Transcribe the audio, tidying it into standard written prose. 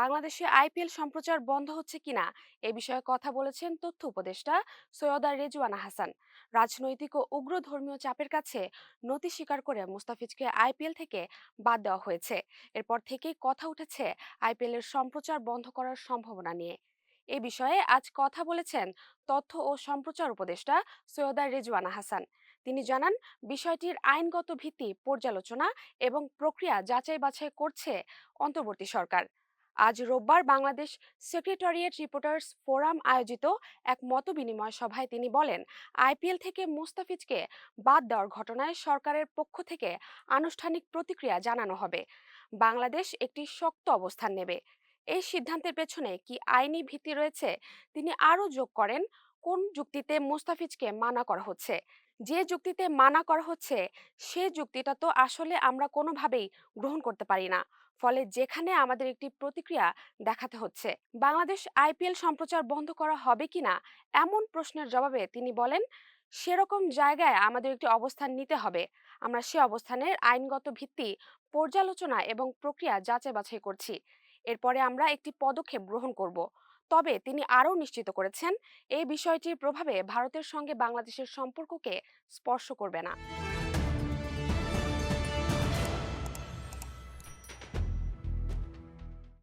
বাংলাদেশে আইপিএল সম্প্রচার বন্ধ হচ্ছে কিনা এ বিষয়ে কথা বলেছেন তথ্য উপদেষ্টা সৈয়দা রেজওয়ানা হাসান। রাজনৈতিক ও উগ্র ধর্মীয় চাপের কাছে নতি স্বীকার করে মুস্তাফিজকে আইপিএল থেকে বাদ দেওয়া হয়েছে। এরপর থেকেই কথা উঠেছে আইপিএল এর সম্প্রচার বন্ধ করার সম্ভাবনা নিয়ে। এ বিষয়ে আজ কথা বলেছেন তথ্য ও সম্প্রচার উপদেষ্টা সৈয়দা রেজওয়ানা হাসান। তিনি জানান, বিষয়টির আইনগত ভিত্তি পর্যালোচনা এবং প্রক্রিয়া যাচাই বাছাই করছে অন্তর্বর্তী সরকার। আজ রোববার বাংলাদেশ সেক্রেটারিয়েট রিপোর্টার্স ফোরাম আয়োজিত এক মতবিনিময় সভায় তিনি বলেন, আইপিএল থেকে মুস্তাফিজকে বাদ দেওয়ার ঘটনায় সরকারের পক্ষ থেকে আনুষ্ঠানিক প্রতিক্রিয়া জানানো হবে। বাংলাদেশ একটি শক্ত অবস্থান নেবে। এই সিদ্ধান্তের পেছনে কি আইনি ভিত্তি রয়েছে? তিনি আরও যোগ করেন, কোন যুক্তিতে মুস্তাফিজকে মানা করা হচ্ছে, যে যুক্তিতে মানা করা হচ্ছে সে যুক্তিটা তো আসলে আমরা কোনোভাবেই গ্রহণ করতে পারি না। ফলে যেখানে আমাদের একটি প্রতিক্রিয়া দেখাতে হচ্ছে। বাংলাদেশ আইপিএল সম্প্রচার বন্ধ করা হবে কিনা এমন প্রশ্নের জবাবে তিনি বলেন, সেরকম জায়গায় আমাদের একটি অবস্থান নিতে হবে। আমরা সে অবস্থানের আইনগত ভিত্তি পর্যালোচনা এবং প্রক্রিয়া যাচাই বাছাই করছি। এরপরে আমরা একটি পদক্ষেপ গ্রহণ করব। তবে তিনি আরও নিশ্চিত করেছেন, এই বিষয়টির প্রভাবে ভারতের সঙ্গে বাংলাদেশের সম্পর্ককে স্পর্শ করবে না।